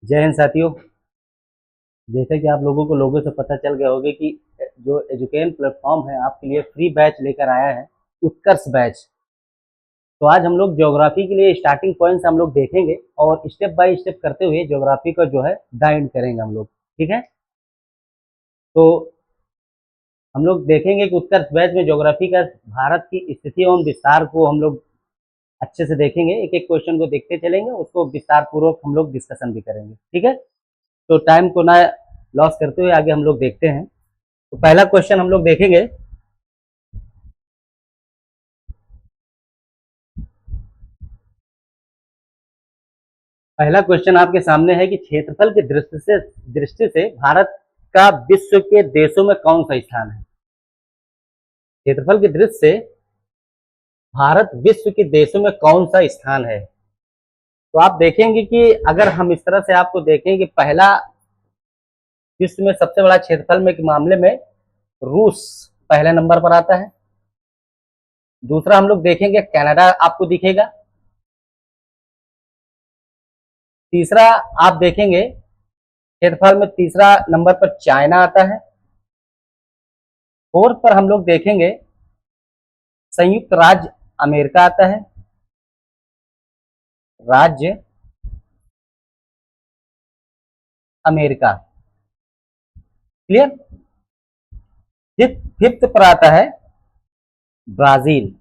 जय हिंद साथियों। जैसे कि आप लोगों को लोगों से पता चल गया होगा कि जो एजुकेशन प्लेटफॉर्म है आपके लिए फ्री बैच लेकर आया है, उत्कर्ष बैच। तो आज हम लोग ज्योग्राफी के लिए स्टार्टिंग पॉइंट्स हम लोग देखेंगे और स्टेप बाय स्टेप करते हुए ज्योग्राफी का जो है डाइव करेंगे हम लोग। ठीक है, तो हम लोग देखेंगे कि उत्कर्ष बैच में ज्योग्राफी का भारत की स्थिति एवं विस्तार को हम लोग अच्छे से देखेंगे। एक एक क्वेश्चन को देखते चलेंगे, उसको विस्तार पूर्वक हम लोग डिस्कशन भी करेंगे। ठीक है, तो टाइम को ना लॉस करते हुए आगे हम लोग देखते हैं। तो पहला क्वेश्चन हम लोग देखेंगे। पहला क्वेश्चन आपके सामने है कि क्षेत्रफल की दृष्टि से भारत का विश्व के देशों में कौन सा स्थान है। क्षेत्रफल की दृष्टि से भारत विश्व के देशों में कौन सा स्थान है। तो आप देखेंगे कि अगर हम इस तरह से आपको देखें कि पहला विश्व में सबसे बड़ा क्षेत्रफल में के मामले में रूस पहले नंबर पर आता है। दूसरा हम लोग देखेंगे कनाडा आपको दिखेगा। तीसरा आप देखेंगे क्षेत्रफल में तीसरा नंबर पर चाइना आता है। फोर्थ पर हम लोग देखेंगे संयुक्त राज्य अमेरिका आता है। राज्य अमेरिका, क्लियर। फिफ्थ पर आता है ब्राजील।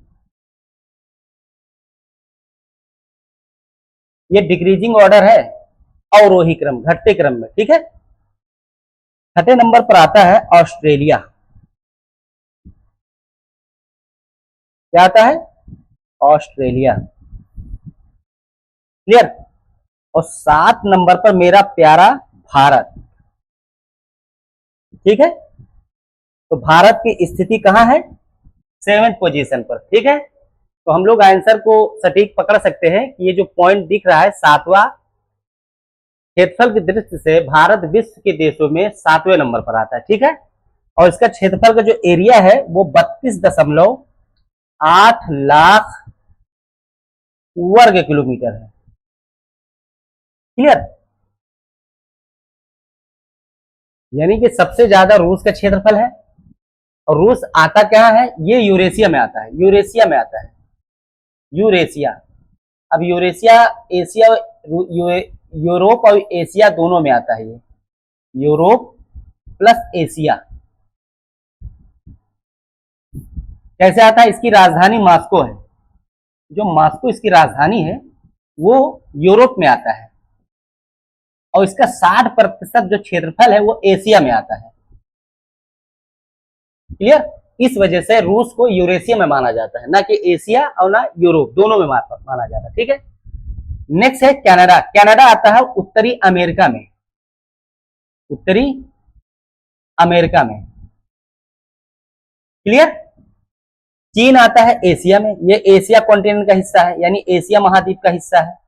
ये डिक्रीजिंग ऑर्डर है, अवरोही क्रम, घटते क्रम में। ठीक है, छठे नंबर पर आता है ऑस्ट्रेलिया। क्या आता है? Australia, clear. और 7 नंबर पर मेरा प्यारा भारत। ठीक है, तो भारत की स्थिति कहां है? 7th पोजीशन पर। ठीक है, तो हम लोग आंसर को सटीक पकड़ सकते हैं कि ये जो पॉइंट दिख रहा है 7वां, क्षेत्रफल की दृष्टि से भारत विश्व के देशों में 7वें नंबर पर आता है। ठीक है, और इसका क्षेत्रफल का जो एरिया है वो 32.8 लाख वर्ग किलोमीटर है। क्लियर, यानी कि सबसे ज्यादा रूस का क्षेत्रफल है। और रूस आता क्या है? ये यूरेशिया में आता है, यूरेशिया में आता है, यूरेशिया। अब यूरेशिया, एशिया, यूरोप और एशिया दोनों में आता है। ये यूरोप प्लस एशिया कैसे आता है? इसकी राजधानी मॉस्को है। जो मॉस्को इसकी राजधानी है वो यूरोप में आता है, और इसका 60% जो क्षेत्रफल है वो एशिया में आता है। क्लियर, इस वजह से रूस को यूरेशिया में माना जाता है, ना कि एशिया और ना यूरोप, दोनों में माना जाता है। ठीक है, नेक्स्ट है कनाडा। कनाडा आता है उत्तरी अमेरिका में, उत्तरी अमेरिका में। क्लियर, चीन आता है एशिया में, ये एशिया कॉन्टिनेंट का हिस्सा है, यानी एशिया महाद्वीप का हिस्सा है।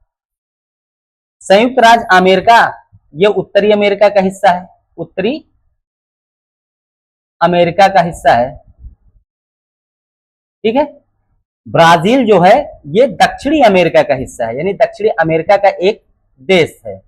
संयुक्त राज्य अमेरिका, ये उत्तरी अमेरिका का हिस्सा है, उत्तरी अमेरिका का हिस्सा है। ठीक है, ब्राजील जो है ये दक्षिणी अमेरिका का हिस्सा है, यानी दक्षिणी अमेरिका का एक देश है।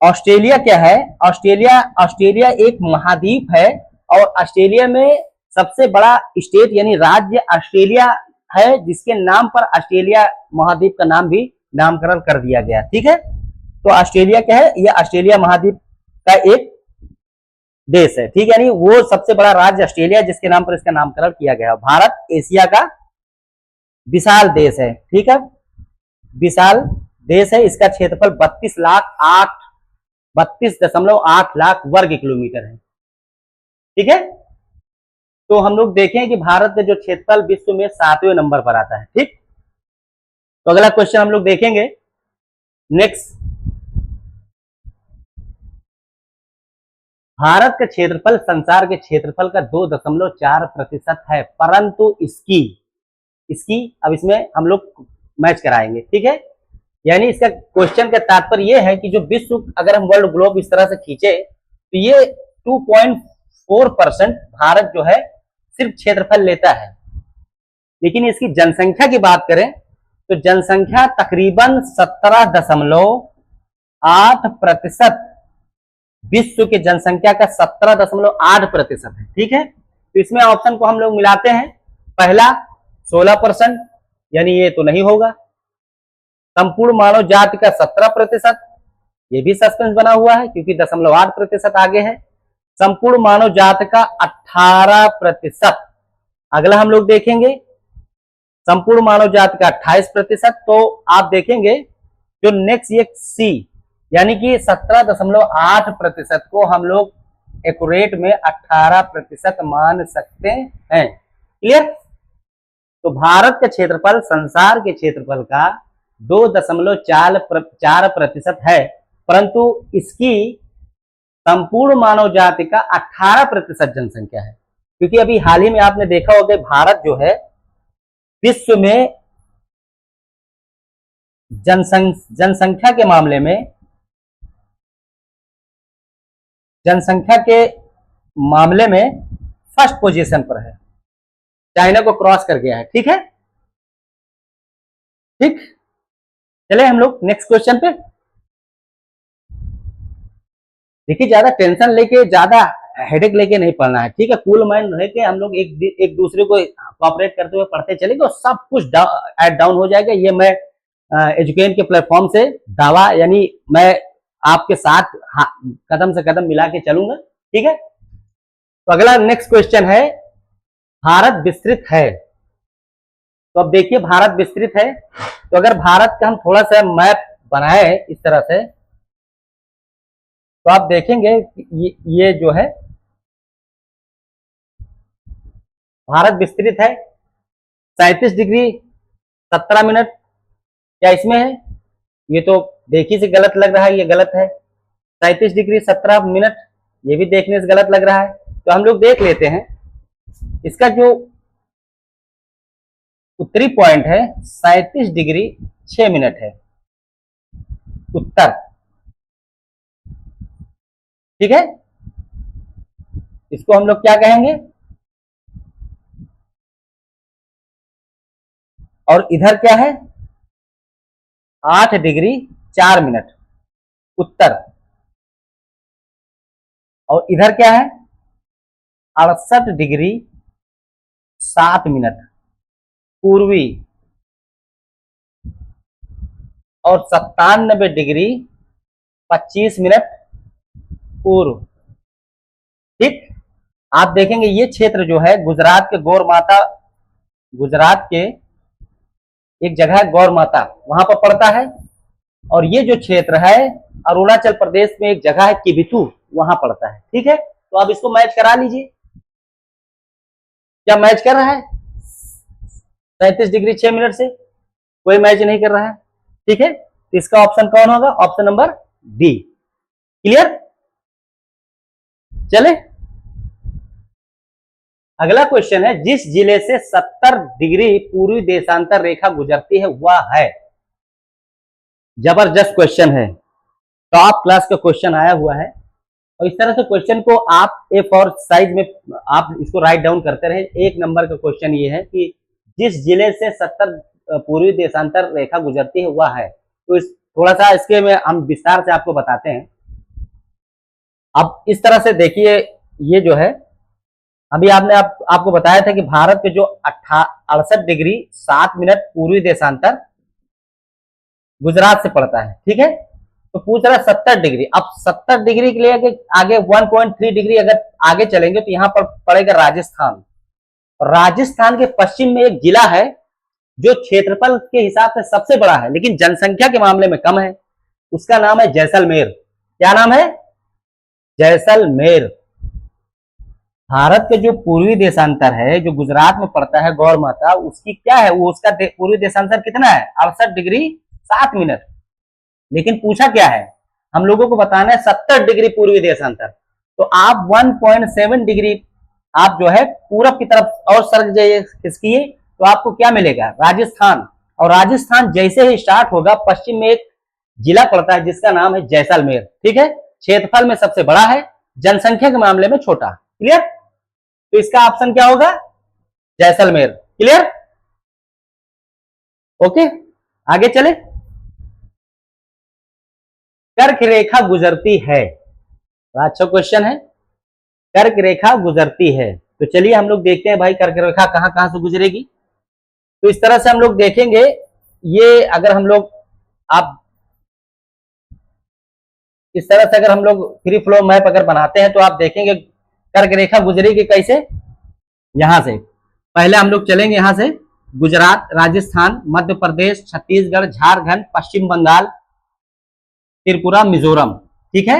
ऑस्ट्रेलिया क्या है? ऑस्ट्रेलिया, ऑस्ट्रेलिया एक महाद्वीप है, और ऑस्ट्रेलिया में सबसे बड़ा स्टेट यानी राज्य ऑस्ट्रेलिया है, जिसके नाम पर ऑस्ट्रेलिया महाद्वीप का नाम भी नामकरण कर दिया गया। ठीक है, तो ऑस्ट्रेलिया क्या है? यह ऑस्ट्रेलिया महाद्वीप का एक देश है। ठीक है, यानी वो सबसे बड़ा राज्य ऑस्ट्रेलिया जिसके नाम पर इसका नामकरण किया गया। भारत एशिया का विशाल देश है। ठीक है, विशाल देश है, इसका क्षेत्रफल 32.8 लाख वर्ग किलोमीटर है। ठीक है, तो हम लोग देखें कि भारत का जो क्षेत्रफल विश्व में 7वें नंबर पर आता है। ठीक, तो अगला क्वेश्चन हम लोग देखेंगे। नेक्स्ट, भारत का क्षेत्रफल संसार के क्षेत्रफल का 2.4% है, परंतु इसकी इसकी अब इसमें हम लोग मैच कराएंगे। ठीक है, यानी इसका क्वेश्चन का तात्पर्य यह है कि जो विश्व, अगर हम वर्ल्ड ग्लोब इस तरह से खींचे तो ये 2.4% भारत जो है सिर्फ क्षेत्रफल लेता है, लेकिन इसकी जनसंख्या की बात करें तो जनसंख्या तकरीबन 17.8%, विश्व की जनसंख्या का 17.8% है। ठीक है, तो इसमें ऑप्शन को हम लोग मिलाते हैं। पहला 16%, यानी ये तो नहीं होगा। संपूर्ण मानव जाति का 17%, ये भी सस्पेंस बना हुआ है क्योंकि 0.8% आगे है। संपूर्ण मानव जाति का 18%। अगला हम लोग देखेंगे संपूर्ण मानव जाति का 28%। तो आप देखेंगे जो नेक्स्ट ये सी, यानी कि 17.8% को हम लोग एक्यूरेट में 18% मान सकते हैं। क्लियर? तो भारत का क्षेत्रफल संसार के क्षेत्रफल का 2.4% है, परंतु इसकी संपूर्ण मानव जाति का 18% जनसंख्या है। क्योंकि अभी हाल ही में आपने देखा होगा भारत जो है विश्व में जनसंख्या के मामले में, जनसंख्या के मामले में फर्स्ट पोजीशन पर है, चाइना को क्रॉस कर गया है। ठीक है, ठीक, चले हम लोग नेक्स्ट क्वेश्चन पे। देखिए ज्यादा टेंशन लेके, ज्यादा हेडेक लेके नहीं पढ़ना है। ठीक है, कूल माइंड रह के हम लोग एक दूसरे को कोऑपरेट करते हुए पढ़ते चलेंगे और सब कुछ एड डाउन हो जाएगा। ये मैं एजुकेशन के प्लेटफॉर्म से दावा, यानी मैं आपके साथ कदम से कदम मिला के चलूंगा। ठीक है, तो अगला नेक्स्ट क्वेश्चन है, भारत विस्तृत है। तो अब देखिए भारत विस्तृत है, तो अगर भारत का हम थोड़ा सा मैप बनाए इस तरह से, तो आप देखेंगे ये जो है भारत विस्तृत है 37 डिग्री 17 मिनट। क्या इसमें है? ये तो देखिए से गलत लग रहा है, ये गलत है। 37 डिग्री 17 मिनट, ये भी देखने से गलत लग रहा है। तो हम लोग देख लेते हैं, इसका जो उत्तरी पॉइंट है 37 डिग्री 6 मिनट है उत्तर। ठीक है, इसको हम लोग क्या कहेंगे? और इधर क्या है? 8 डिग्री 4 मिनट उत्तर। और इधर क्या है? 68 डिग्री 7 मिनट पूर्वी। और 97 डिग्री 25 मिनट पूर्व। ठीक, आप देखेंगे ये क्षेत्र जो है गुजरात के गौर माता, गुजरात के एक जगह है गौर माता, वहां पर पड़ता है। और ये जो क्षेत्र है अरुणाचल प्रदेश में एक जगह है किबिथु, वहां पड़ता है। ठीक है, तो आप इसको मैच करा लीजिए। क्या मैच कर रहा है? 37 डिग्री 6 मिनट से कोई मैच नहीं कर रहा है। ठीक है, तो इसका ऑप्शन कौन होगा? Option number D. क्लियर? चले अगला क्वेश्चन है, जिस जिले से 70 डिग्री पूर्वी देशांतर रेखा गुजरती है वह है। जबरदस्त क्वेश्चन है, टॉप क्लास का क्वेश्चन आया हुआ है। और इस तरह से क्वेश्चन को आप A4 साइज में आप इसको राइट डाउन करते रहे। 1 नंबर का क्वेश्चन ये है कि जिस जिले से 70 पूर्वी देशांतर रेखा गुजरती है वह है। तो थोड़ा सा इसके में हम विस्तार से आपको बताते हैं। अब इस तरह से देखिए, ये जो है अभी आपको बताया था कि भारत के जो 68 डिग्री 7 मिनट पूर्वी देशांतर गुजरात से पड़ता है। ठीक है, तो पूछ रहा है 70 डिग्री। अब 70 डिग्री के लिए आगे 1.3 डिग्री अगर आगे चलेंगे तो यहां पर पड़ेगा राजस्थान। राजस्थान के पश्चिम में एक जिला है जो क्षेत्रफल के हिसाब से सबसे बड़ा है लेकिन जनसंख्या के मामले में कम है, उसका नाम है जैसलमेर। क्या नाम है? जैसलमेर। भारत के जो पूर्वी देशांतर है जो गुजरात में पड़ता है गौर माता, उसकी क्या है? वो उसका पूर्वी देशांतर कितना है? 68 डिग्री 7 मिनट। लेकिन पूछा क्या है? हम लोगों को बताना है 70 डिग्री पूर्वी देशांतर। तो आप 1.7 डिग्री आप जो है पूरब की तरफ और सर्ग खिसकिए तो आपको क्या मिलेगा? राजस्थान। और राजस्थान जैसे ही स्टार्ट होगा पश्चिम में एक जिला पड़ता है जिसका नाम है जैसलमेर। ठीक है, क्षेत्रफल में सबसे बड़ा है, जनसंख्या के मामले में छोटा। क्लियर? तो इसका ऑप्शन क्या होगा? जैसलमेर। क्लियर? ओके, आगे चले। कर्क रेखा गुजरती है, अच्छा क्वेश्चन है। कर्क रेखा गुजरती है, तो चलिए हम लोग देखते हैं भाई कर्क रेखा कहां कहां से गुजरेगी। तो इस तरह से हम लोग देखेंगे, ये अगर हम लोग आप इस तरह से अगर हम लोग फ्री फ्लो मैप अगर बनाते हैं तो आप देखेंगे कर्क रेखा गुजरेगी कैसे। यहां से पहले हम लोग चलेंगे, यहां से गुजरात, राजस्थान, मध्य प्रदेश, छत्तीसगढ़, झारखंड, पश्चिम बंगाल, त्रिपुरा, मिजोरम, ठीक है।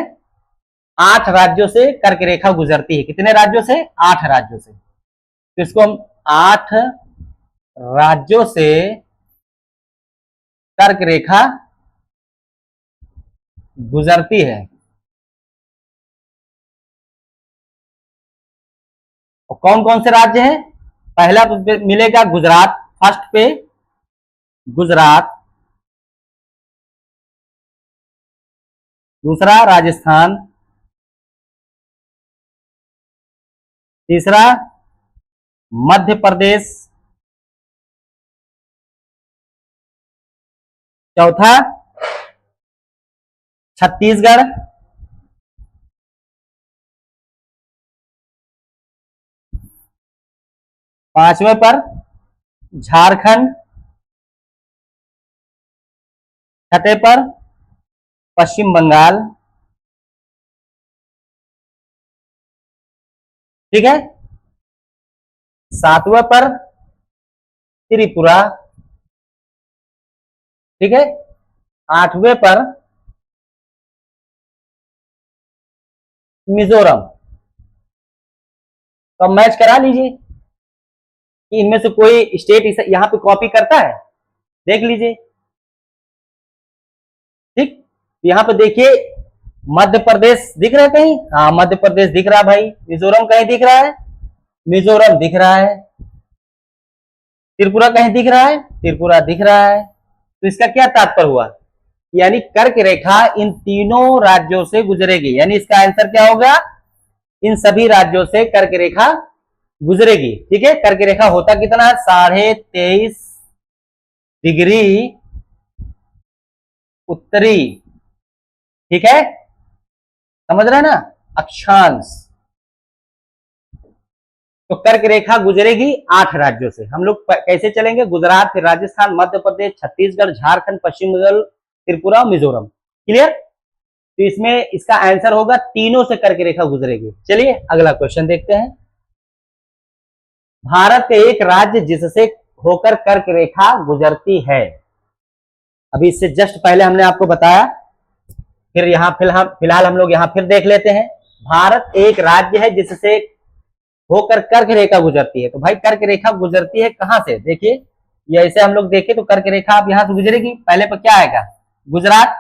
8 राज्यों से कर्क रेखा गुजरती है। कितने राज्यों से? 8 राज्यों से। तो इसको हम 8 राज्यों से कर्क रेखा गुजरती है। और कौन कौन से राज्य हैं? पहला मिलेगा गुजरात, फर्स्ट पे गुजरात, दूसरा राजस्थान, तीसरा मध्य प्रदेश, चौथा छत्तीसगढ़, पांचवें पर झारखंड, छठे पर पश्चिम बंगाल, ठीक है। सातवें पर त्रिपुरा, ठीक है। आठवें पर मिजोरम। तो अब मैच करा लीजिए कि इनमें से कोई स्टेट यहां पे कॉपी करता है, देख लीजिए, ठीक। यहां पे देखिए मध्य प्रदेश दिख रहा है कहीं? हाँ मध्य प्रदेश दिख रहा है भाई। मिजोरम कहीं दिख रहा है? मिजोरम दिख रहा है। त्रिपुरा कहीं दिख रहा है? त्रिपुरा दिख रहा है। तो इसका क्या तात्पर्य हुआ? यानी कर्क रेखा इन तीनों राज्यों से गुजरेगी, यानी इसका आंसर क्या होगा? इन सभी राज्यों से कर्क रेखा गुजरेगी, ठीक है। कर्क रेखा होता कितना है? 23.5 डिग्री उत्तरी, ठीक है, समझ रहे हैं ना, अक्षांश। तो कर्क रेखा गुजरेगी 8 राज्यों से। हम लोग कैसे चलेंगे? गुजरात, फिर राजस्थान, मध्य प्रदेश, छत्तीसगढ़, झारखंड, पश्चिम बंगाल, त्रिपुरा, मिजोरम, क्लियर। तो इसमें इसका आंसर होगा तीनों से कर्क रेखा गुजरेगी। चलिए अगला क्वेश्चन देखते हैं। भारत के एक राज्य जिससे होकर कर्क रेखा गुजरती है। अभी इससे जस्ट पहले हमने आपको बताया, फिर यहां फिलहाल हम लोग यहां फिर देख लेते हैं। भारत एक राज्य है जिससे होकर कर्क रेखा गुजरती है। तो भाई कर्क रेखा गुजरती है कहां से? देखिए ये ऐसे हम लोग देखें तो कर्क रेखा अब यहां से गुजरेगी। पहले पर क्या आएगा? गुजरात,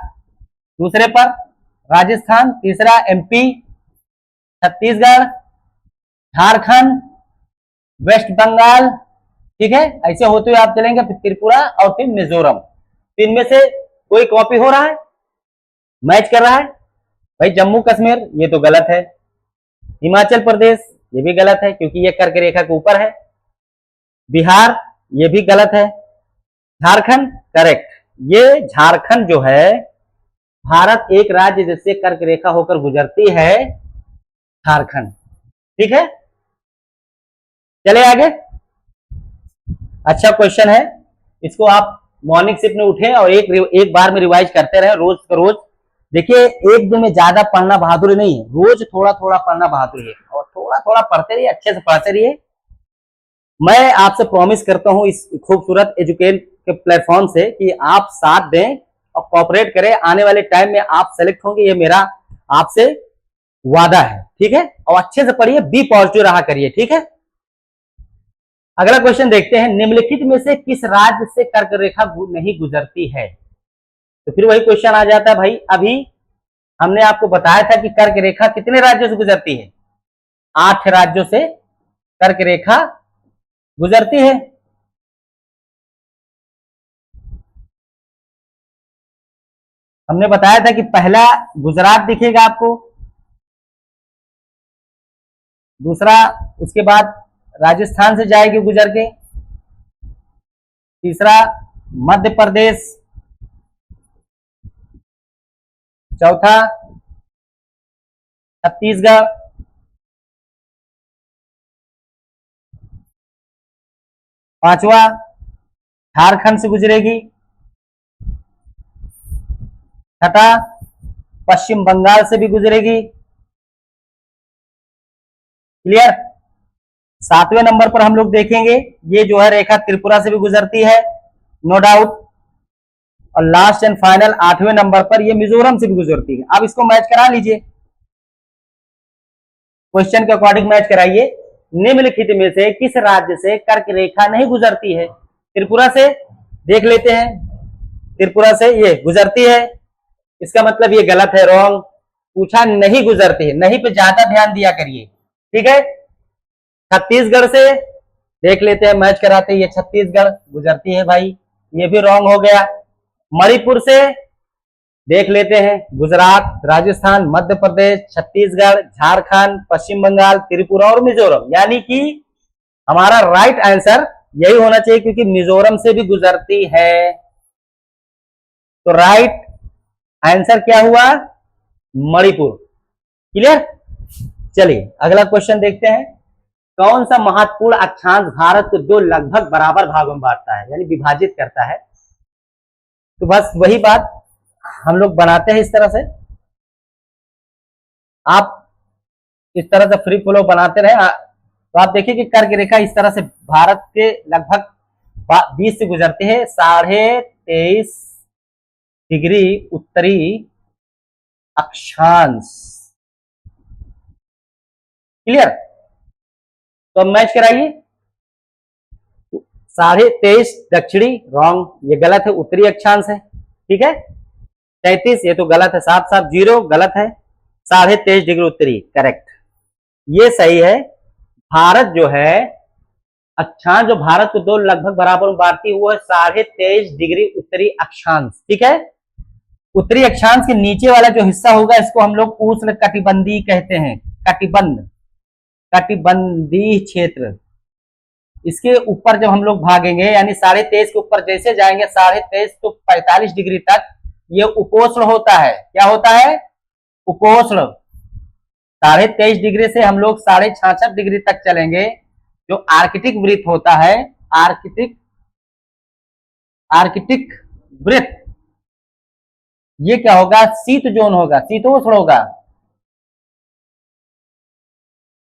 दूसरे पर राजस्थान, तीसरा एमपी, छत्तीसगढ़, झारखंड, वेस्ट बंगाल, ठीक है। ऐसे होते हुए आप चलेंगे, फिर त्रिपुरा और फिर मिजोरम। तो इनमें से कोई कॉपी हो रहा है, मैच कर रहा है? भाई जम्मू कश्मीर ये तो गलत है, हिमाचल प्रदेश ये भी गलत है क्योंकि ये कर्क रेखा के ऊपर है, बिहार ये भी गलत है, झारखंड करेक्ट। ये झारखंड जो है, भारत एक राज्य जिससे कर्क रेखा होकर गुजरती है, झारखंड, ठीक है। चले आगे। अच्छा क्वेश्चन है, इसको आप मॉर्निंग शिफ्ट में उठे और एक बार में रिवाइज करते रहे, रोज का रोज। देखिए एक दिन में ज्यादा पढ़ना बहादुरी नहीं है, रोज थोड़ा थोड़ा पढ़ना बहादुरी है, और थोड़ा थोड़ा पढ़ते रहिए, अच्छे से पढ़ते रहिए। मैं आपसे प्रॉमिस करता हूं इस खूबसूरत एजुकेशन के प्लेटफॉर्म से कि आप साथ दें और कॉपरेट करें। आने वाले टाइम में आप सेलेक्ट होंगे, ये मेरा आपसे वादा है, ठीक है। और अच्छे से पढ़िए, बी पॉजिटिव रहा करिए, ठीक है। अगला क्वेश्चन देखते हैं, निम्नलिखित में से किस राज्य से कर्क रेखा नहीं गुजरती है? तो फिर वही क्वेश्चन आ जाता है भाई, अभी हमने आपको बताया था कि कर्क रेखा कितने राज्यों से गुजरती है? 8 राज्यों से कर्क रेखा गुजरती है। हमने बताया था कि पहला गुजरात दिखेगा आपको, दूसरा उसके बाद राजस्थान से जाएगी गुजर के, तीसरा मध्य प्रदेश, चौथा छत्तीसगढ़, पांचवा झारखंड से गुजरेगी, छठा पश्चिम बंगाल से भी गुजरेगी। क्लियर। सातवें नंबर पर हम लोग देखेंगे ये जो है रेखा त्रिपुरा से भी गुजरती है, नो डाउट। और लास्ट एंड फाइनल आठवें नंबर पर ये मिजोरम से भी गुजरती है। अब इसको मैच करा लीजिए, क्वेश्चन के अकॉर्डिंग मैच कराइए। निम्नलिखित में से किस राज्य से कर्क रेखा नहीं गुजरती है? त्रिपुरा से देख लेते हैं, त्रिपुरा से ये गुजरती है, इसका मतलब ये गलत है, रॉन्ग। पूछा नहीं गुजरती है, नहीं पे ज्यादा ध्यान दिया करिए, ठीक है। छत्तीसगढ़ से देख लेते हैं, मैच कराते हैं, ये छत्तीसगढ़ गुजरती है भाई, ये भी रॉन्ग हो गया। मणिपुर से देख लेते हैं, गुजरात, राजस्थान, मध्य प्रदेश, छत्तीसगढ़, झारखंड, पश्चिम बंगाल, त्रिपुरा और मिजोरम, यानी कि हमारा राइट आंसर यही होना चाहिए क्योंकि मिजोरम से भी गुजरती है। तो राइट आंसर क्या हुआ? मणिपुर। क्लियर। चलिए अगला क्वेश्चन देखते हैं। कौन सा महत्वपूर्ण अक्षांश भारत को दो लगभग बराबर भागों में बांटता है, यानी विभाजित करता है? तो बस वही बात हम लोग बनाते हैं इस तरह से, आप इस तरह से फ्री फ्लो बनाते रहे। तो आप देखिए कि कर्क रेखा इस तरह से भारत के लगभग 20 से गुजरते हैं, 23.5 डिग्री उत्तरी अक्षांश। क्लियर। तो अब मैच कराइए। 23.5 दक्षिणी, रॉन्ग, ये गलत है, उत्तरी अक्षांश है, ठीक है। 33 ये तो गलत है, साफ साफ जीरो गलत है, 23.5 डिग्री उत्तरी करेक्ट, ये सही है। भारत जो है अक्षांश जो भारत को दो लगभग बराबर में बांटती है वो है 23.5 डिग्री उत्तरी अक्षांश, ठीक है। उत्तरी अक्षांश के नीचे वाला जो हिस्सा होगा इसको हम लोग उष्ण कटिबंधीय कहते हैं, कटिबंध, कटिबंधीय क्षेत्र। इसके ऊपर जब हम लोग भागेंगे यानी 23.5 के ऊपर जैसे जाएंगे 23.5 तो 45 डिग्री तक ये उपोष्ण होता है। क्या होता है? उपोष्ण। 23.5 डिग्री से हम लोग 66.5 डिग्री तक चलेंगे, जो आर्कटिक वृत्त होता है, आर्कटिक वृत्त, ये क्या होगा? शीत जोन होगा, शीतोष्ण होगा।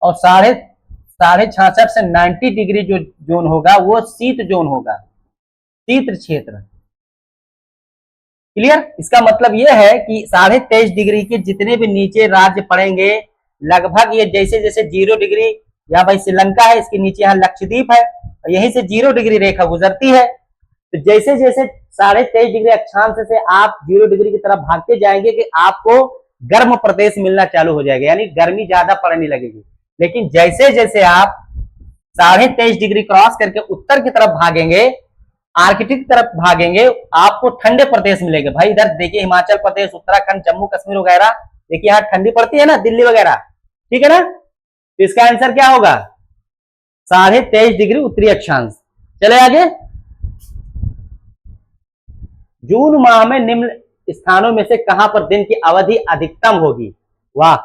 और 66.5 से 90 डिग्री जो जोन होगा वो शीत जोन होगा, शीत क्षेत्र। क्लियर। इसका मतलब ये है कि 23.5 डिग्री के जितने भी नीचे राज्य पड़ेंगे लगभग ये जैसे जैसे 0 डिग्री, यहाँ भाई श्रीलंका है, इसके नीचे यहाँ लक्षद्वीप है, और यहीं से 0 डिग्री रेखा गुजरती है। तो जैसे जैसे 23.5 डिग्री अक्षांश से आप 0 डिग्री की तरफ भागते जाएंगे कि आपको गर्म प्रदेश मिलना चालू हो जाएगा, यानी गर्मी ज्यादा पड़ने लगेगी। लेकिन जैसे जैसे आप 23.5 डिग्री क्रॉस करके उत्तर की तरफ भागेंगे, आर्कटिक तरफ भागेंगे, आपको ठंडे प्रदेश मिलेंगे। भाई इधर देखिए हिमाचल प्रदेश, उत्तराखंड, जम्मू कश्मीर वगैरह, देखिए यहाँ ठंडी पड़ती है ना, दिल्ली वगैरह, ठीक है ना। तो इसका आंसर क्या होगा? 23.5 डिग्री उत्तरी अक्षांश। चले आगे। जून माह में निम्न स्थानों में से कहां पर दिन की अवधि अधिकतम होगी? वाह,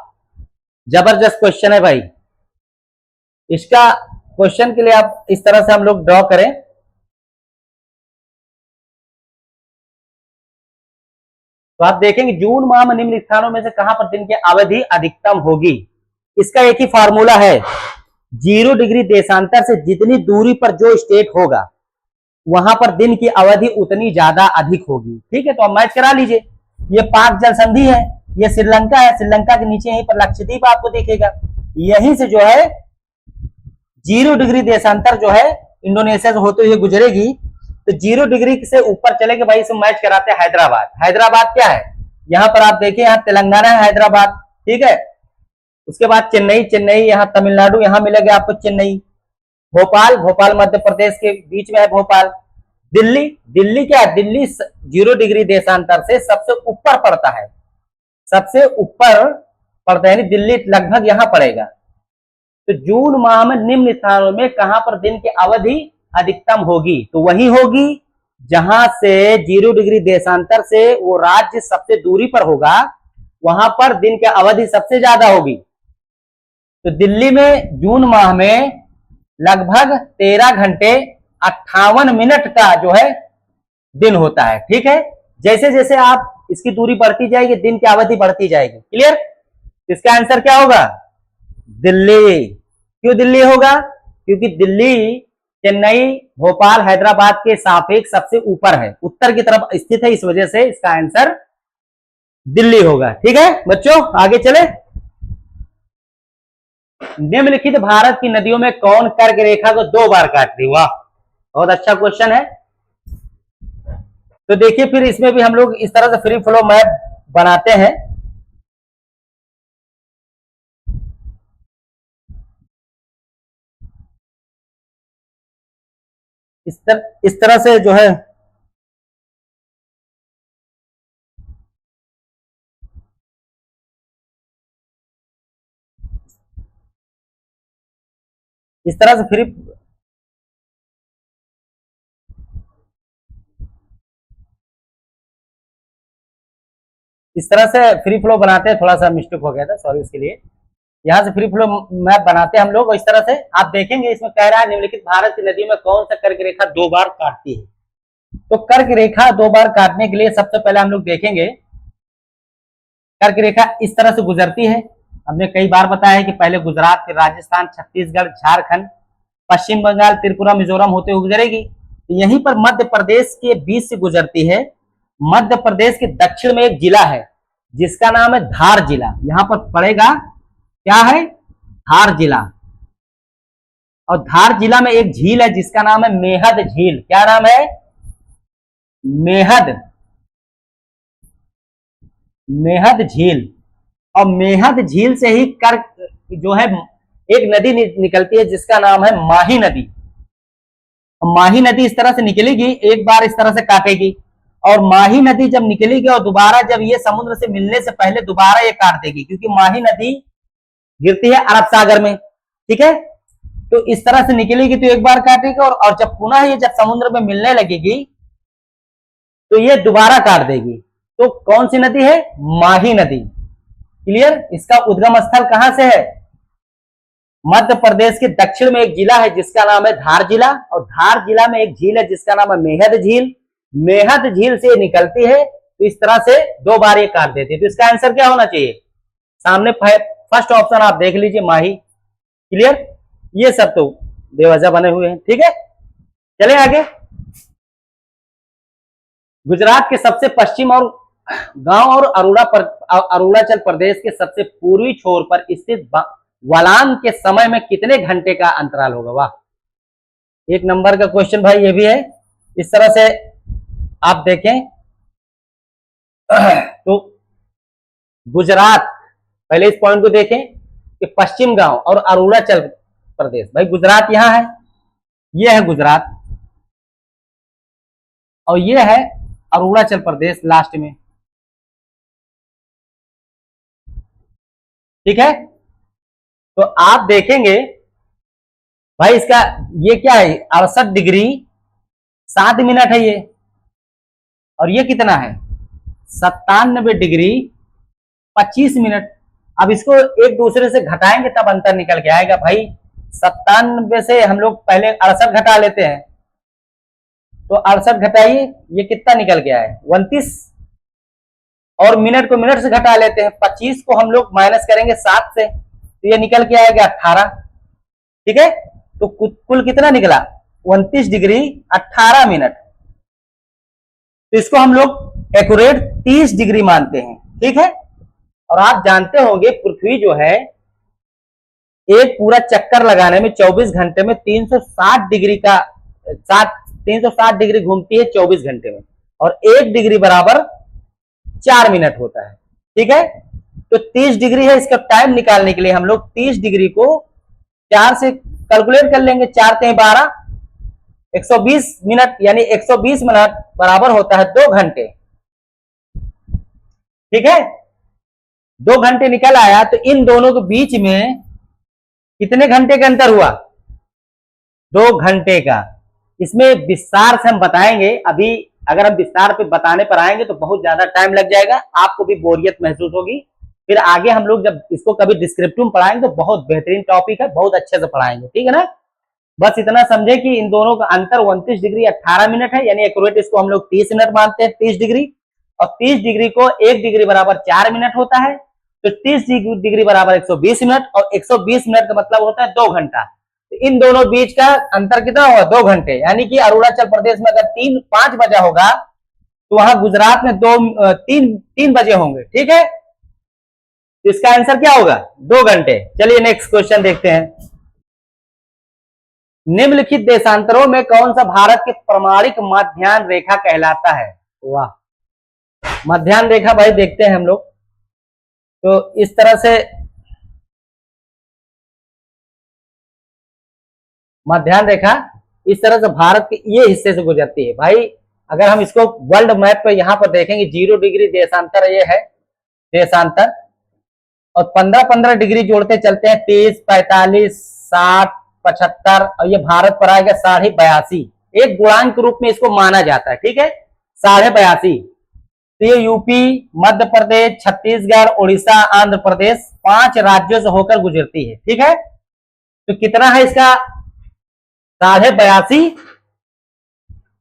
जबरदस्त क्वेश्चन है भाई। इसका क्वेश्चन के लिए आप इस तरह से हम लोग ड्रॉ करें, तो आप देखेंगे जून माह में निम्न स्थानों में से कहां पर दिन की अवधि अधिकतम होगी। इसका एक ही फॉर्मूला है, 0 डिग्री देशांतर से जितनी दूरी पर जो स्टेट होगा वहां पर दिन की अवधि उतनी ज्यादा अधिक होगी, ठीक है। तो अब मैच करा लीजिए। ये पाक जल संधि है, ये श्रीलंका है, श्रीलंका के नीचे यहीं पर लक्षद्वीप आपको दिखेगा, यहीं से जो है 0 डिग्री देशांतर जो है इंडोनेशिया से होते हुए गुजरेगी। तो 0 डिग्री से ऊपर चलेंगे भाई, इसे मैच कराते हैं हैदराबाद। हैदराबाद क्या है? यहाँ पर आप देखिए, यहाँ तेलंगाना है हैदराबाद, ठीक है। उसके बाद चेन्नई, चेन्नई यहाँ तमिलनाडु, यहाँ मिलेगा आपको चेन्नई। भोपाल, भोपाल मध्य प्रदेश के बीच में है भोपाल। दिल्ली, दिल्ली क्या है? दिल्ली 0 डिग्री देशांतर से सबसे ऊपर पड़ता है, सबसे ऊपर पड़ता है, दिल्ली लगभग यहां पड़ेगा। तो जून माह में निम्न स्थानों में कहां पर दिन की अवधि अधिकतम होगी? तो वही होगी जहां से 0 डिग्री देशांतर से वो राज्य सबसे दूरी पर होगा, वहां पर दिन की अवधि सबसे ज्यादा होगी। तो दिल्ली में जून माह में लगभग 13 घंटे 58 मिनट का जो है दिन होता है। ठीक है, जैसे जैसे आप इसकी दूरी बढ़ती जाएगी, दिन की अवधि बढ़ती जाएगी। क्लियर? इसका आंसर क्या होगा? दिल्ली। क्यों दिल्ली होगा? क्योंकि दिल्ली चेन्नई, भोपाल, हैदराबाद के सापेक्ष सबसे ऊपर है, उत्तर की तरफ स्थित है, इस वजह से इसका आंसर दिल्ली होगा। ठीक है बच्चों, आगे चले। निम्नलिखित भारत की नदियों में कौन कर्क रेखा को 2 बार काटती है? वाह, बहुत अच्छा क्वेश्चन है। तो देखिए, फिर इसमें भी हम लोग इस तरह से फ्री फ्लो मैप बनाते हैं। इस तरह से जो है इस तरह से फ्री इस तरह से फ्री फ्लो बनाते हैं। थोड़ा सा मिस्टेक हो गया था, सॉरी उसके लिए। यहाँ से फ्री फ्लो मैप बनाते हैं हम लोग, और इस तरह से आप देखेंगे इसमें कह रहा है निम्नलिखित भारत की नदियों में कौन सा कर्क रेखा 2 बार काटती है। तो कर्क रेखा 2 बार काटने के लिए सबसे पहले हम लोग देखेंगे, कर्क रेखा इस तरह से गुजरती है। हमने कई बार बताया है कि पहले गुजरात, फिर राजस्थान, छत्तीसगढ़, झारखंड, पश्चिम बंगाल, त्रिपुरा, मिजोरम होते हुए गुजरेगी। तो यहीं पर मध्य प्रदेश के बीच से गुजरती है। मध्य प्रदेश के दक्षिण में एक जिला है जिसका नाम है धार जिला। यहां पर पड़ेगा, क्या है? धार जिला। और धार जिला में एक झील है जिसका नाम है मेहद झील। क्या नाम है? मेहद, मेहद झील। और मेहद झील से ही कर्क जो है एक नदी निकलती है जिसका नाम है माही नदी। माही नदी इस तरह से निकलेगी, एक बार इस तरह से काटेगी, और माही नदी जब निकलेगी और दोबारा जब ये समुद्र से मिलने से पहले दोबारा ये काट देगी, क्योंकि माही नदी गिरती है अरब सागर में। ठीक है, तो इस तरह से निकलेगी तो एक बार काटेगी, और जब पुनः ये जब समुद्र में मिलने लगेगी तो ये दोबारा काट देगी। तो कौन सी नदी है? माही नदी। क्लियर? इसका उद्गम स्थल कहां से है? मध्य प्रदेश के दक्षिण में एक जिला है जिसका नाम है धार जिला, और धार जिला में एक झील है जिसका नाम है मेहद झील। मेहद झील से निकलती है, तो इस तरह से 2 बार ये काट देती है। तो इसका आंसर क्या होना चाहिए? सामने फर्स्ट ऑप्शन आप देख लीजिए, माही। क्लियर? ये सब तो बेवजह बने हुए हैं। ठीक है, चले आगे। गुजरात के सबसे पश्चिम और गांव और अरुणाचल प्रदेश के सबसे पूर्वी छोर पर स्थित वलान के समय में कितने घंटे का अंतराल होगा? वाह, 1 नंबर का क्वेश्चन भाई ये भी है। इस तरह से आप देखें तो गुजरात, पहले इस पॉइंट को देखें कि पश्चिम गांव और अरुणाचल प्रदेश, भाई गुजरात यहां है, ये है गुजरात, और ये है अरुणाचल प्रदेश लास्ट में। ठीक है, तो आप देखेंगे भाई इसका ये क्या है? 68 डिग्री 7 मिनट है ये, और ये कितना है? 97 डिग्री 25 मिनट। अब इसको एक दूसरे से घटाएंगे तब अंतर निकल के आएगा भाई। 97 से हम लोग पहले 68 घटा लेते हैं, तो 68 घटाइए, ये कितना निकल के आए? 29। और मिनट को मिनट से घटा लेते हैं, 25 को हम लोग माइनस करेंगे 7 से, तो ये निकल के आएगा 18। ठीक है, तो कुल कितना निकला? 29 डिग्री 18 मिनट। तो इसको हम लोग एक्यूरेट 30 डिग्री मानते हैं। ठीक है, और आप जानते होंगे पृथ्वी जो है एक पूरा चक्कर लगाने में 24 घंटे में 360 डिग्री का 360 डिग्री घूमती है 24 घंटे में, और 1 डिग्री बराबर 4 मिनट होता है। ठीक है, तो 30 डिग्री है, इसका टाइम निकालने के लिए हम लोग 30 डिग्री को 4 से कैलकुलेट कर लेंगे। 4 3 12, 120 मिनट, यानी 120 मिनट बराबर होता है 2 घंटे। ठीक है, 2 घंटे निकल आया, तो इन दोनों के बीच में कितने घंटे का अंतर हुआ? 2 घंटे का। इसमें विस्तार से हम बताएंगे, अभी अगर हम विस्तार पे बताने पर आएंगे तो बहुत ज्यादा टाइम लग जाएगा, आपको भी बोरियत महसूस होगी। फिर आगे हम लोग जब इसको कभी डिस्क्रिप्टिव में पढ़ाएंगे तो बहुत बेहतरीन टॉपिक है, बहुत अच्छे से पढ़ाएंगे, ठीक है ना। बस इतना समझे कि इन दोनों का अंतर 29 डिग्री 18 मिनट है, यानी एक्यूरेट इसको हम लोग 30 मिनट मानते हैं, 30 डिग्री। और 30 डिग्री को 1 डिग्री बराबर 4 मिनट होता है, तो 30 डिग्री बराबर 120 मिनट, और 120 मिनट का मतलब होता है 2 घंटा। तो इन दोनों बीच का अंतर कितना होगा, 2 घंटे। यानी कि अरुणाचल प्रदेश में अगर 5 बजा होगा तो वहां गुजरात में 3 बजे होंगे, ठीक है। तो इसका आंसर क्या होगा, 2 घंटे। चलिए नेक्स्ट क्वेश्चन देखते हैं। निम्नलिखित देशांतरों में कौन सा भारत की प्रमाणिक मध्याह्न रेखा कहलाता है। वाह, मध्याह्न रेखा भाई देखते हैं हम लोग। तो इस तरह से मध्याह्न रेखा इस तरह से भारत के ये हिस्से से गुजरती है भाई। अगर हम इसको वर्ल्ड मैप पे यहां पर देखेंगे, 0 डिग्री देशांतर ये है देशांतर, और 15-15 डिग्री जोड़ते चलते हैं, 30, 45, 60, 75, और ये भारत पर आएगा 82.5। एक गुणांक के रूप में इसको माना जाता है, ठीक है, 82.5। तो ये यूपी, मध्य प्रदेश, छत्तीसगढ़, उड़ीसा, आंध्र प्रदेश 5 राज्यों से होकर गुजरती है, ठीक है। तो कितना है इसका, 82.5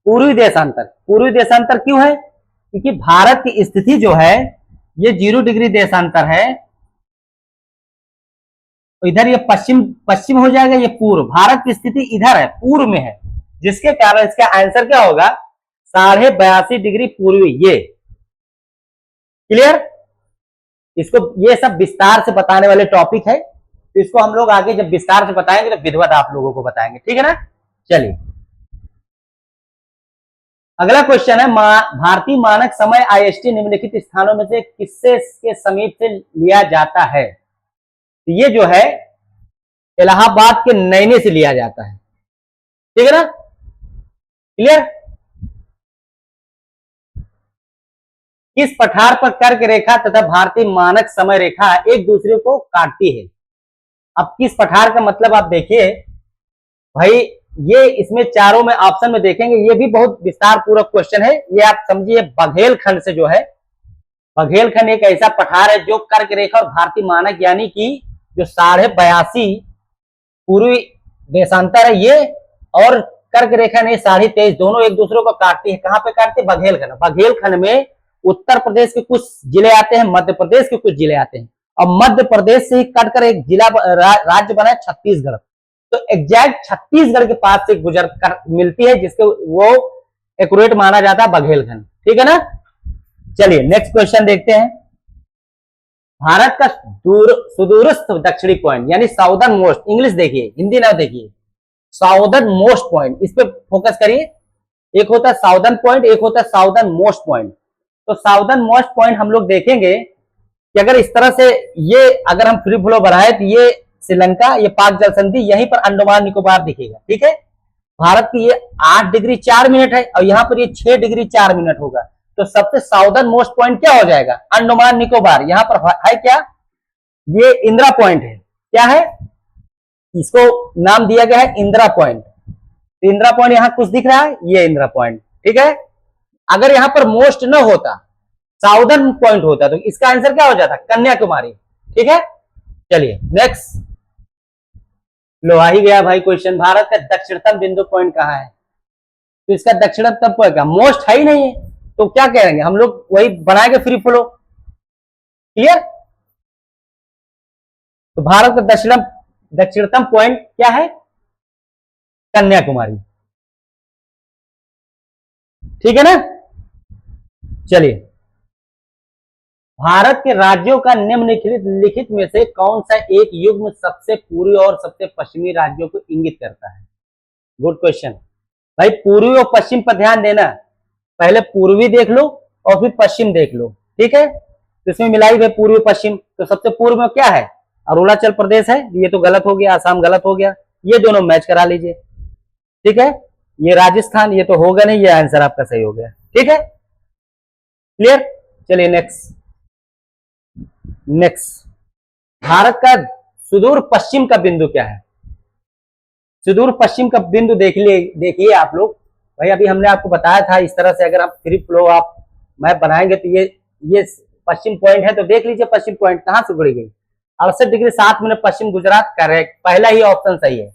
पूर्वी देशांतर। पूर्वी देशांतर क्यों है, क्योंकि भारत की स्थिति जो है ये 0 डिग्री देशांतर है, तो इधर ये पश्चिम हो जाएगा, ये पूर्व। भारत की स्थिति इधर है, पूर्व में है, जिसके कारण इसका आंसर क्या होगा, 82.5 डिग्री पूर्वी। ये क्लियर। इसको ये सब विस्तार से बताने वाले टॉपिक है, तो इसको हम लोग आगे जब विस्तार से बताएंगे तो विधिवत आप लोगों को बताएंगे, ठीक है ना। चलिए अगला क्वेश्चन है, भारतीय मानक समय IST निम्नलिखित स्थानों में से किससे के समीप से लिया जाता है। तो ये जो है इलाहाबाद के नैनी से लिया जाता है, ठीक है ना, क्लियर। किस पठार पर कर्क रेखा तथा भारतीय मानक समय रेखा एक दूसरे को काटती है। अब किस पठार का मतलब आप देखिए भाई, ये इसमें चारों में ऑप्शन में देखेंगे, ये भी बहुत विस्तार पूर्वक क्वेश्चन है। ये आप समझिए बघेलखंड से जो है, बघेलखंड एक ऐसा पठार है जो कर्क रेखा और भारतीय मानक यानी कि जो 82.5 पूर्वी देशांतर है ये, और कर्क रेखा ने 23.5 दोनों एक दूसरे को काटती है। कहां पे काटती है, बघेलखंड। बघेलखंड में उत्तर प्रदेश के कुछ जिले आते हैं, मध्य प्रदेश के कुछ जिले आते हैं, और मध्य प्रदेश से ही कटकर एक जिला राज्य बना है छत्तीसगढ़। तो एग्जैक्ट छत्तीसगढ़ के पास से गुजर कर मिलती है, जिसके वो एक्यूरेट माना जाता है बघेलखंड, ठीक है ना। चलिए नेक्स्ट क्वेश्चन देखते हैं। भारत का सुदूरस्थ दक्षिणी पॉइंट यानी साउदर्न मोस्ट, इंग्लिश देखिए हिंदी ना देखिए, साउदर्न मोस्ट पॉइंट, इस पे फोकस करिए। एक होता है साउदर्न पॉइंट, एक होता है साउदर्न मोस्ट पॉइंट। तो साउदर्न मोस्ट पॉइंट हम लोग देखेंगे कि अगर इस तरह से ये अगर हम फ्री फ्लो बढ़ाए तो ये श्रीलंका, ये पाक जल संधि, यहीं पर अंडमान निकोबार दिखेगा, ठीक है। भारत की ये 8 डिग्री 4 मिनट है और यहाँ पर ये 6 डिग्री 4 मिनट होगा। तो सबसे साउदर्न मोस्ट पॉइंट क्या हो जाएगा, अंडमान निकोबार। यहाँ पर है क्या, ये इंदिरा पॉइंट है, क्या है, इसको नाम दिया गया है इंदिरा पॉइंट। तो इंदिरा पॉइंट यहाँ कुछ दिख रहा है, ये इंदिरा पॉइंट, ठीक है। अगर यहाँ पर मोस्ट न होता, साउदर्न पॉइंट होता, तो इसका आंसर क्या हो जाता, कन्याकुमारी, ठीक है। चलिए नेक्स्ट, लो आ ही गया भाई क्वेश्चन, भारत का दक्षिणतम बिंदु पॉइंट कहाँ है। तो इसका दक्षिणतम पॉइंट का मोस्ट है ही नहीं है, तो क्या कहेंगे हम लोग, वही बनाएंगे फ्री फ्लो, क्लियर। तो भारत का दक्षिणतम पॉइंट क्या है, कन्याकुमारी, ठीक है ना। चलिए, भारत के राज्यों का निम्नलिखित में से कौन सा एक युग्म सबसे पूर्वी और सबसे पश्चिमी राज्यों को इंगित करता है। गुड क्वेश्चन भाई, पूर्वी और पश्चिम पर ध्यान देना, पहले पूर्वी देख लो और फिर पश्चिम देख लो, ठीक है। तो इसमें मिलाई हुई पूर्वी पश्चिम, तो सबसे पूर्व में क्या है, अरुणाचल प्रदेश है, ये तो गलत हो गया, आसाम गलत हो गया, ये दोनों मैच करा लीजिए, ठीक है। ये राजस्थान, ये तो होगा नहीं, ये आंसर आपका सही हो गया, ठीक है, क्लियर। चलिए नेक्स्ट, भारत का सुदूर पश्चिम का बिंदु क्या है। सुदूर पश्चिम का बिंदु देखिए आप लोग, भाई अभी हमने आपको बताया था इस तरह से अगर आप फ्री फ्लो आप मैप बनाएंगे तो ये पश्चिम पॉइंट है, तो देख लीजिए पश्चिम पॉइंट कहाँ से जुड़ी गई, 68°7 पश्चिम गुजरात, करेक्ट, पहला ही ऑप्शन सही है।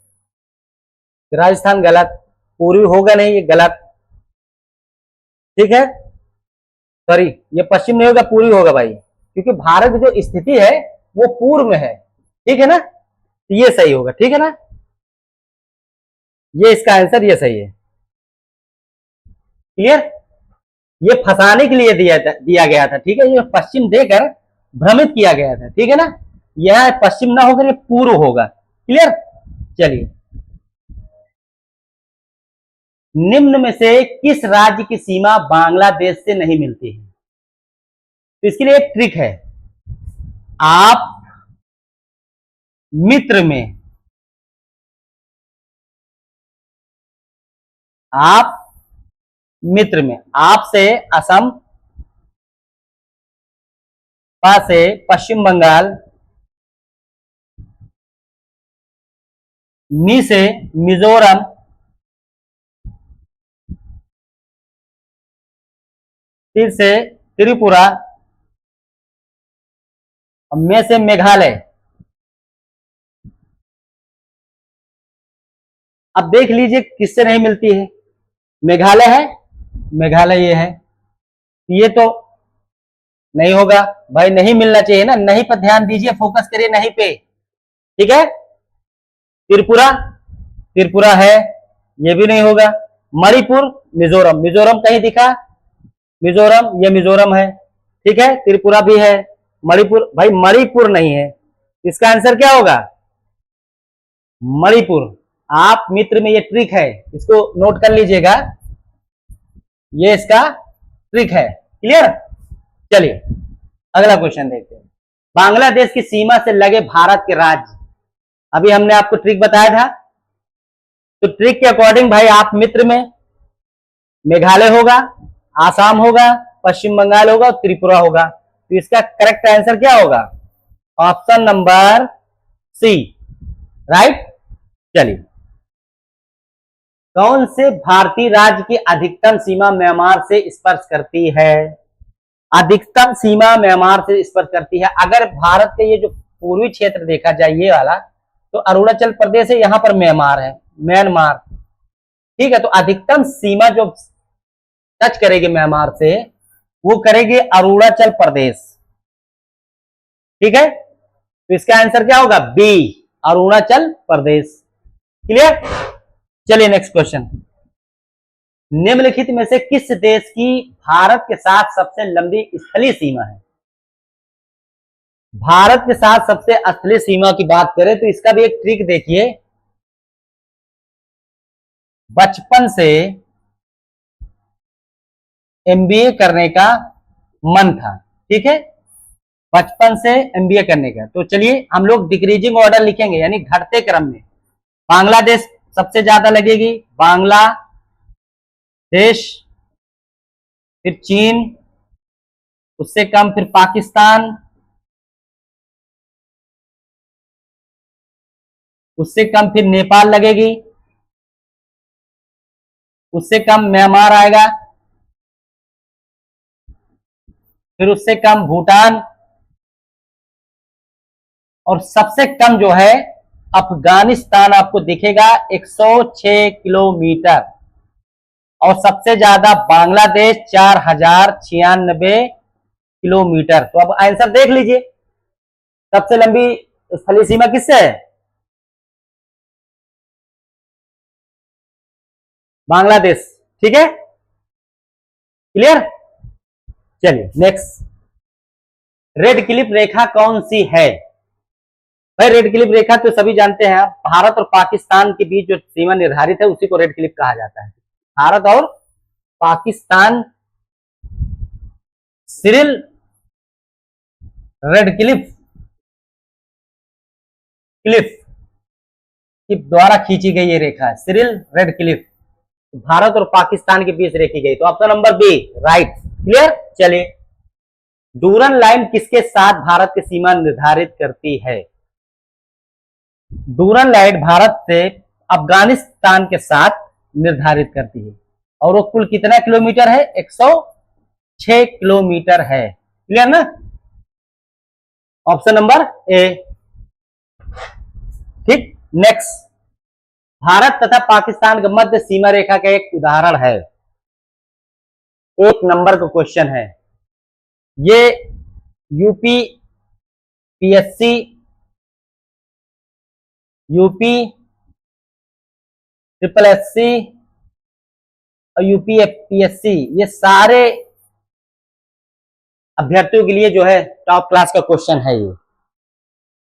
राजस्थान गलत, पूर्वी होगा नहीं, ये गलत, ठीक है, सॉरी ये पश्चिम नहीं होगा, पूर्वी होगा भाई, क्योंकि भारत की जो स्थिति है वो पूर्व में है, ठीक है ना, तो ये सही होगा, ठीक है ना, ये इसका आंसर ये सही है। क्लियर, ये फंसाने के लिए दिया गया था, ठीक है, ये पश्चिम देकर भ्रमित किया गया था, ठीक है ना, यह पश्चिम ना होकर ये पूर्व होगा। क्लियर, चलिए, निम्न में से किस राज्य की सीमा बांग्लादेश से नहीं मिलती है? तो इसके लिए एक ट्रिक है, आप मित्र में आपसे असम, पा से पश्चिम बंगाल, मी से मिजोरम, फिर से त्रिपुरा, और में से मेघालय। अब देख लीजिए किससे नहीं मिलती है, मेघालय है, मेघालय ये है, ये तो नहीं होगा भाई, नहीं मिलना चाहिए ना, नहीं पर ध्यान दीजिए, फोकस करिए नहीं पे, ठीक है। त्रिपुरा, त्रिपुरा है, ये भी नहीं होगा। मणिपुर, मिजोरम, मिजोरम कहीं दिखा, मिजोरम, ये मिजोरम है, ठीक है, त्रिपुरा भी है, मणिपुर, भाई मणिपुर नहीं है, इसका आंसर क्या होगा, मणिपुर। आप मित्र में ये ट्रिक है, इसको नोट कर लीजिएगा, ये इसका ट्रिक है। क्लियर, चलिए अगला क्वेश्चन देखते हैं। बांग्लादेश की सीमा से लगे भारत के राज्य, अभी हमने आपको ट्रिक बताया था, तो ट्रिक के अकॉर्डिंग भाई आप मित्र में मेघालय होगा, आसाम होगा, पश्चिम बंगाल होगा और त्रिपुरा होगा, तो इसका करेक्ट आंसर क्या होगा, ऑप्शन नंबर सी, राइट। चलिए, कौन से भारतीय राज्य की अधिकतम सीमा म्यांमार से स्पर्श करती है, अधिकतम सीमा म्यांमार से स्पर्श करती है। अगर भारत के ये जो पूर्वी क्षेत्र देखा जाए ये वाला, तो अरुणाचल प्रदेश है, यहां पर म्यांमार है, म्यांमार, ठीक है, तो अधिकतम सीमा जो टच करेगी म्यांमार से वो करेगी अरुणाचल प्रदेश, ठीक है, तो इसका आंसर क्या होगा, बी, अरुणाचल प्रदेश। क्लियर, चलिए नेक्स्ट क्वेश्चन। निम्नलिखित में से किस देश की भारत के साथ सबसे लंबी स्थलीय सीमा है? भारत के साथ सबसे स्थलीय सीमा की बात करें तो इसका भी एक ट्रिक देखिए, बचपन से एमबीए करने का मन था, ठीक है, बचपन से एमबीए करने का, तो चलिए हम लोग डिक्रीजिंग ऑर्डर लिखेंगे, यानी घटते क्रम में। बांग्लादेश सबसे ज्यादा लगेगी, बांग्लादेश, फिर चीन, उससे कम फिर पाकिस्तान, उससे कम फिर नेपाल लगेगी, उससे कम म्यांमार आएगा, फिर उससे कम भूटान, और सबसे कम जो है अफगानिस्तान आपको दिखेगा 106 किलोमीटर, और सबसे ज्यादा बांग्लादेश 4096 किलोमीटर। तो अब आंसर देख लीजिए, सबसे लंबी स्थलीय सीमा किससे है, बांग्लादेश, ठीक है, क्लियर। चलिए नेक्स्ट, रेड क्लिफ रेखा कौन सी है? भाई रेड क्लिफ रेखा तो सभी जानते हैं, भारत और पाकिस्तान के बीच जो सीमा निर्धारित है उसी को रेड क्लिफ कहा जाता है। भारत और पाकिस्तान, सिरिल रेड क्लिफ के द्वारा खींची गई ये रेखा है, सिरिल रेड क्लिफ, भारत और पाकिस्तान के बीच रेखी गई, तो option number B, right. Clear, चलिए, डूरन लाइन किसके साथ भारत की सीमा निर्धारित करती है? डूरन लाइन भारत से अफगानिस्तान के साथ निर्धारित करती है, और वो कुल कितना किलोमीटर है? 106 किलोमीटर है। क्लियर ना? Option number A. ठीक, नेक्स्ट, भारत तथा पाकिस्तान के मध्य सीमा रेखा का एक उदाहरण है। 1 नंबर का क्वेश्चन है ये। UP PSC, UP triple SC और यूपी पीएससी, ये सारे अभ्यर्थियों के लिए जो है टॉप क्लास का क्वेश्चन है ये।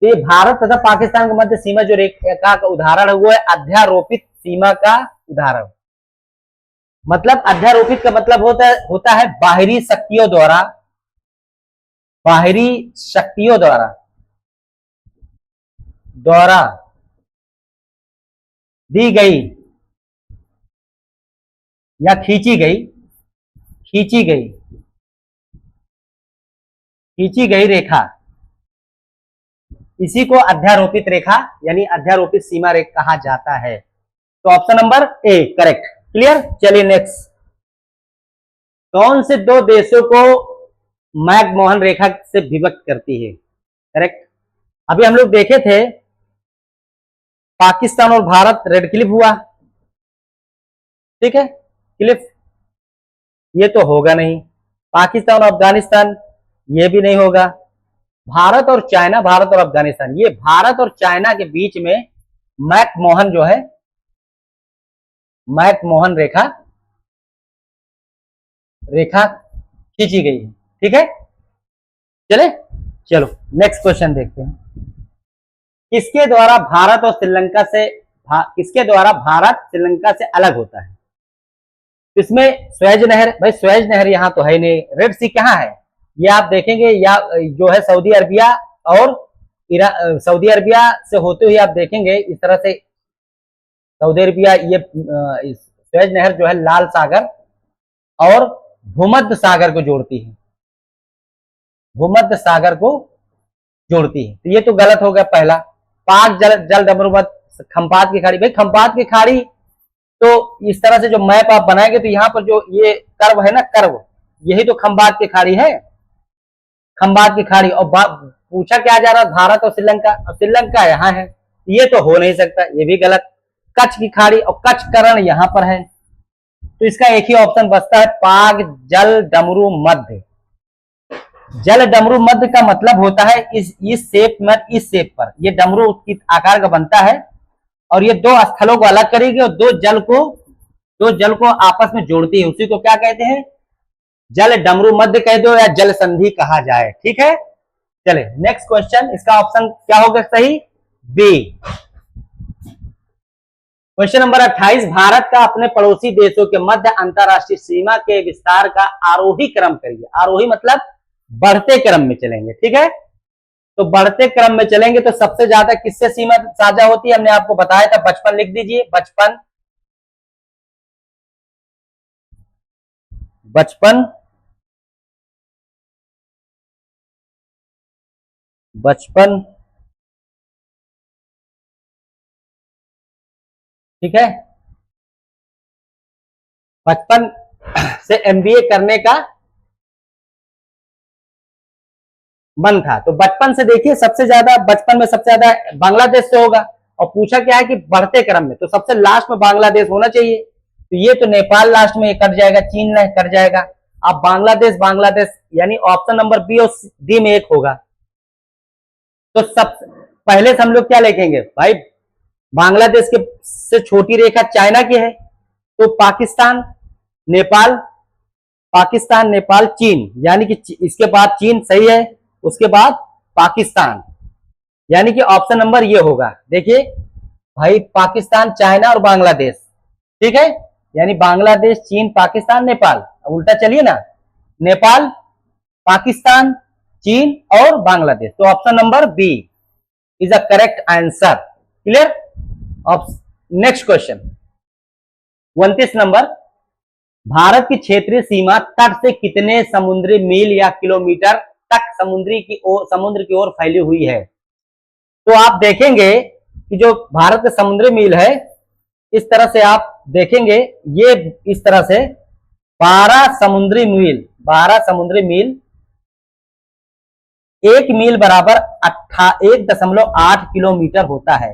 तो ये भारत तथा पाकिस्तान के मध्य सीमा जो रेखा का उदाहरण है वो है अध्यारोपित सीमा का उदाहरण। मतलब अध्यारोपित का मतलब होता है बाहरी शक्तियों द्वारा, बाहरी शक्तियों द्वारा दी गई या खींची गई रेखा, इसी को अध्यारोपित रेखा यानी अध्यारोपित सीमा रेखा कहा जाता है। तो option number A correct. Clear? चलिए नेक्स्ट, कौन से दो देशों को मैकमोहन रेखा से विभक्त करती है? करेक्ट। अभी हम लोग देखे थे पाकिस्तान और भारत रेड क्लिफ हुआ, ठीक है, क्लिफ, ये तो होगा नहीं। पाकिस्तान और अफगानिस्तान, ये भी नहीं होगा। भारत और चाइना, भारत और अफगानिस्तान, ये भारत और चाइना के बीच में मैकमोहन जो है, मैकमोहन रेखा खींची गई है। ठीक है, चलो नेक्स्ट क्वेश्चन देखते हैं। किसके द्वारा भारत श्रीलंका से अलग होता है? इसमें स्वेज नहर, भाई स्वेज नहर यहां तो है नहीं। रेड सी कहां है? ये आप देखेंगे या जो है सऊदी अरबिया और सऊदी अरबिया से होते हुए आप देखेंगे इस तरह से सऊदी अरबिया, ये स्वेज नहर जो है लाल सागर और भूमध्य सागर को जोड़ती है, भूमध्य सागर को जोड़ती है। तो ये तो गलत हो गया पहला। पाक जल डमरूमत, खंपात की खाड़ी, भाई खंपात की खाड़ी तो इस तरह से जो मैप आप बनाएंगे तो यहाँ पर जो ये कर्व है ना, कर्व, यही तो खंबात की खाड़ी है, खंबात की खाड़ी। और पूछा क्या जा रहा है? भारत और श्रीलंका, और श्रीलंका यहाँ है, ये तो हो नहीं सकता, ये भी गलत। कच्छ की खाड़ी और कच्छ करण यहाँ पर है, तो इसका एक ही ऑप्शन बचता है, पाक जल डमरू मध्य। जल डमरू मध्य का मतलब होता है इस शेप में, इस शेप पर ये डमरू की आकार का बनता है और ये दो स्थलों को अलग करेगी और दो जल को आपस में जोड़ती है, उसी को क्या कहते हैं? जल डमरू मध्य कह दो या जल संधि कहा जाए। ठीक है, चले नेक्स्ट क्वेश्चन, इसका ऑप्शन क्या होगा सही? बी। क्वेश्चन नंबर 28, भारत का अपने पड़ोसी देशों के मध्य अंतरराष्ट्रीय सीमा के विस्तार का आरोही क्रम करिए। आरोही मतलब बढ़ते क्रम में चलेंगे। ठीक है, तो बढ़ते क्रम में चलेंगे तो सबसे ज्यादा किससे सीमा साझा होती है? हमने आपको बताया था, 55 लिख दीजिए, 55 ठीक है, 55 से एमबीए करने का मन था, तो 55 से देखिए सबसे ज्यादा, 55 में सबसे ज्यादा बांग्लादेश से होगा। और पूछा क्या है कि बढ़ते क्रम में, तो सबसे लास्ट में बांग्लादेश होना चाहिए, तो ये तो नेपाल लास्ट में कट जाएगा, चीन कट जाएगा। अब बांग्लादेश यानी ऑप्शन नंबर बी और डी में एक होगा। तो सब पहले से हम लोग क्या लिखेंगे भाई? बांग्लादेश के से छोटी रेखा चाइना की है, तो पाकिस्तान नेपाल चीन, यानी कि इसके बाद चीन सही है, उसके बाद पाकिस्तान, यानी कि ऑप्शन नंबर ये होगा। देखिए भाई, पाकिस्तान, चाइना और बांग्लादेश, ठीक है, यानी बांग्लादेश, चीन, पाकिस्तान, नेपाल। उल्टा चलिए ना, नेपाल, पाकिस्तान, चीन और बांग्लादेश, तो option number B is a correct answer. Clear? Next question 29 number, Bharat की क्षेत्रीय सीमा तट से कितने समुद्री मील या किलोमीटर तक समुद्र की ओर फैली हुई है? तो आप देखेंगे कि जो भारत का समुद्री मील है इस तरह से आप देखेंगे, ये इस तरह से 12 समुद्री मील 1 मील बराबर 1.8 किलोमीटर होता है।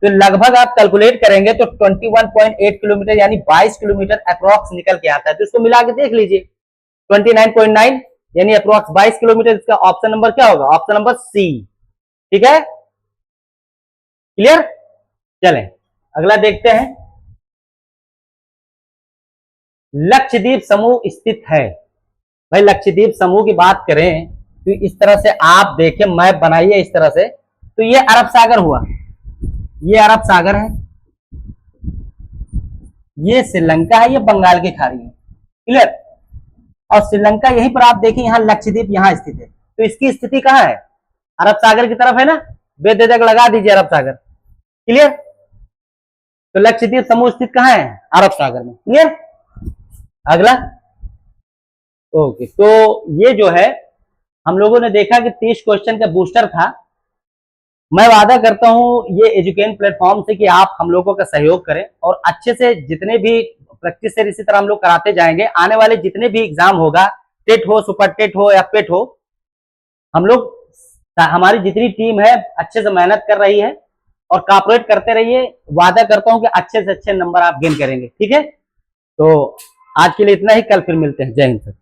तो लगभग आप कैलकुलेट करेंगे तो 21.8 किलोमीटर यानी 22 किलोमीटर अप्रॉक्स निकल के आता है। तो इसको मिला के देख लीजिए, 29.9 यानी अप्रॉक्स 22 किलोमीटर। इसका ऑप्शन नंबर क्या होगा? Option number C. ठीक है, क्लियर? चलें अगला देखते हैं। लक्षद्वीप समूह स्थित है। भाई लक्षद्वीप समूह की बात करें तो इस तरह से आप देखें, मैप बनाइए इस तरह से, तो ये अरब सागर हुआ, ये अरब सागर है, ये श्रीलंका है, ये बंगाल की खाड़ी है। क्लियर? और श्रीलंका यहीं पर आप देखें, यहां लक्षद्वीप यहां स्थित है। तो इसकी स्थिति कहां है? अरब सागर की तरफ है ना, बेधड़क लगा दीजिए अरब सागर। क्लियर? तो लक्षद्वीप समूह स्थित कहां है? अरब सागर में। क्लियर? अगला, ओके, तो ये जो है हम लोगों ने देखा कि 30 क्वेश्चन का बूस्टर था। मैं वादा करता हूं ये एजुकेशन प्लेटफॉर्म से कि आप हम लोगों का सहयोग करें और अच्छे से जितने भी प्रैक्टिस से इसी तरह हम लोग कराते जाएंगे। आने वाले जितने भी एग्जाम होगा, टेट हो, सुपर टेट हो या पेट हो, हम लोग, हमारी जितनी टीम है अच्छे से मेहनत कर रही है और कॉपरेट करते रहिए। वादा करता हूं कि अच्छे से अच्छे नंबर आप गेन करेंगे। ठीक है, तो आज के लिए इतना ही, कल फिर मिलते हैं। जय हिंद सर।